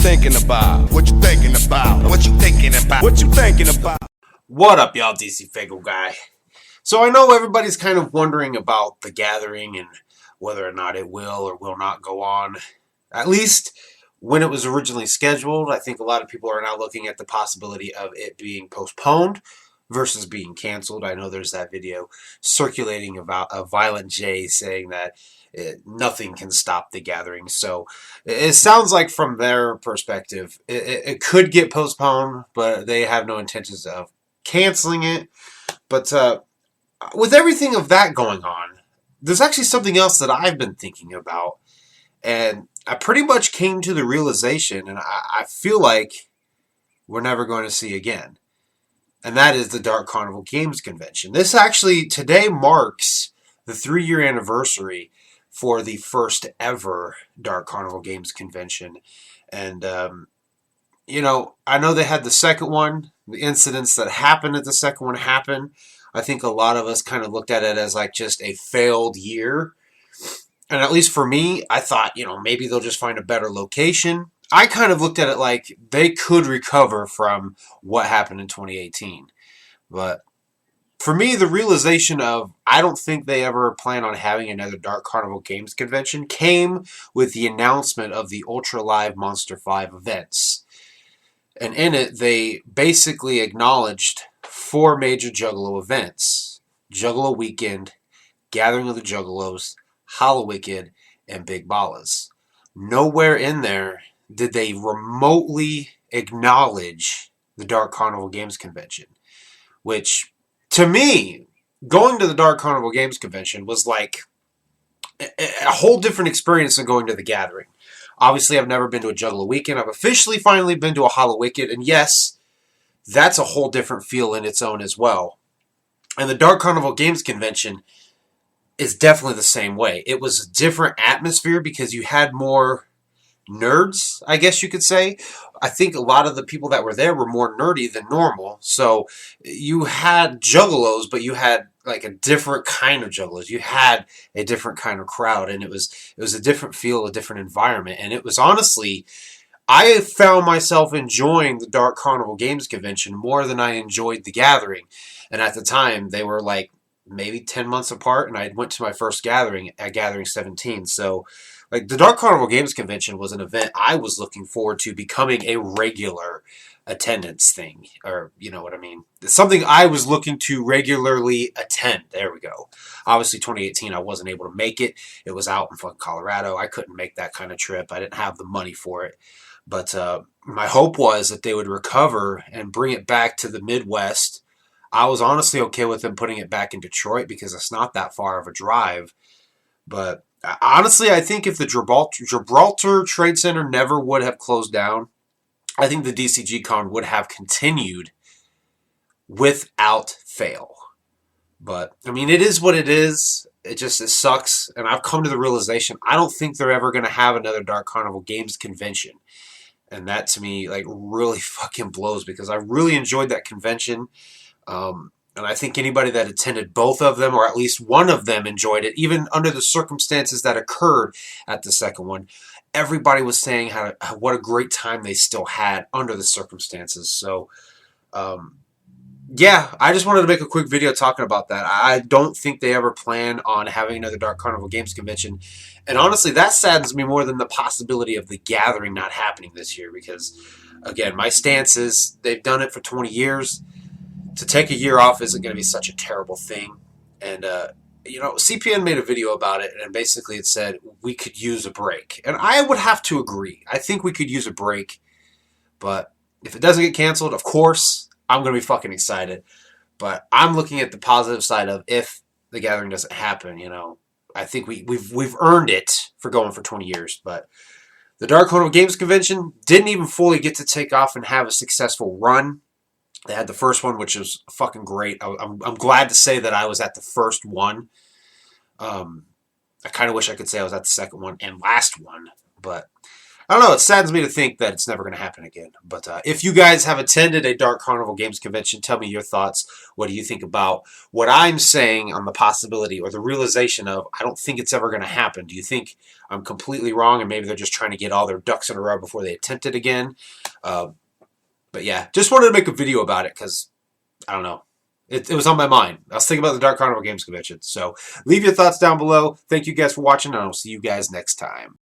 thinking about? What you thinking about? What you thinking about? What you thinking about? What up, y'all? DCFAYGOGUY. So I know everybody's kind of wondering about the gathering and whether or not it will or will not go on. At least when it was originally scheduled, I think a lot of people are now looking at the possibility of it being postponed versus being canceled. I know there's that video circulating about a Violent J saying that nothing can stop the gathering. So it sounds like from their perspective, it could get postponed, but they have no intentions of canceling it. But with everything of that going on, there's actually something else that I've been thinking about. And I pretty much came to the realization, and I feel like we're never going to see again. And that is the Dark Carnival Games Convention. This actually, today marks the 3-year anniversary for the first ever Dark Carnival Games Convention. And, you know, I know they had the second one. The incidents that happened at the second one happened. I think a lot of us kind of looked at it as like just a failed year. And at least for me, I thought, you know, maybe they'll just find a better location. I kind of looked at it like they could recover from what happened in 2018. But for me, the realization of I don't think they ever plan on having another Dark Carnival Games Convention came with the announcement of the Ultra Live Monster 5 events. And in it, they basically acknowledged 4 major Juggalo events. Juggalo Weekend, Gathering of the Juggalos, Hallowicked, and Big Ballas. Nowhere in there did they remotely acknowledge the Dark Carnival Games Convention. Which, to me, going to the Dark Carnival Games Convention was like a whole different experience than going to the Gathering. Obviously, I've never been to a Juggalo Weekend. I've officially finally been to a Hallowicked, and yes, that's a whole different feel in its own as well. And the Dark Carnival Games Convention is definitely the same way. It was a different atmosphere because you had more nerds, I guess you could say. I think a lot of the people that were there were more nerdy than normal. So you had juggalos, but you had like a different kind of juggalos. You had a different kind of crowd, and it was a different feel, a different environment. And it was honestly, I found myself enjoying the Dark Carnival Games Convention more than I enjoyed the Gathering. And at the time, they were like maybe 10 months apart, and I went to my first gathering at Gathering 17. So like the Dark Carnival Games Convention was an event I was looking forward to becoming a regular attendance thing, or you know what I mean. It's something I was looking to regularly attend. There we go. Obviously 2018 I wasn't able to make it. It was out in fucking Colorado. I couldn't make that kind of trip. I didn't have the money for it. But my hope was that they would recover and bring it back to the Midwest. I was honestly okay with them putting it back in Detroit because it's not that far of a drive. But honestly, I think if the Gibraltar Trade Center never would have closed down, I think the DCGCon would have continued without fail. But, I mean, it is what it is. It sucks. And I've come to the realization, I don't think they're ever going to have another Dark Carnival Games Convention. And that, to me, like, really fucking blows because I really enjoyed that convention. And I think anybody that attended both of them, or at least one of them, enjoyed it, even under the circumstances that occurred at the second one. Everybody was saying what a great time they still had under the circumstances. So, yeah, I just wanted to make a quick video talking about that. I don't think they ever plan on having another Dark Carnival Games Convention. And honestly, that saddens me more than the possibility of the Gathering not happening this year because, again, my stance is they've done it for 20 years. To take a year off isn't going to be such a terrible thing. And, you know, CPN made a video about it, and basically it said we could use a break. And I would have to agree. I think we could use a break. But if it doesn't get canceled, of course, I'm going to be fucking excited. But I'm looking at the positive side of if the Gathering doesn't happen, you know. I think we've earned it for going for 20 years. But the Dark Carnival Games Convention didn't even fully get to take off and have a successful run. They had the first one, which was fucking great. I'm glad to say that I was at the first one. I kind of wish I could say I was at the second one and last one. But I don't know. It saddens me to think that it's never going to happen again. But if you guys have attended a Dark Carnival Games convention, tell me your thoughts. What do you think about what I'm saying on the possibility or the realization of I don't think it's ever going to happen? Do you think I'm completely wrong and maybe they're just trying to get all their ducks in a row before they attempt it again? But yeah, just wanted to make a video about it because, I don't know. It was on my mind. I was thinking about the Dark Carnival Games convention. So leave your thoughts down below. Thank you guys for watching, and I'll see you guys next time.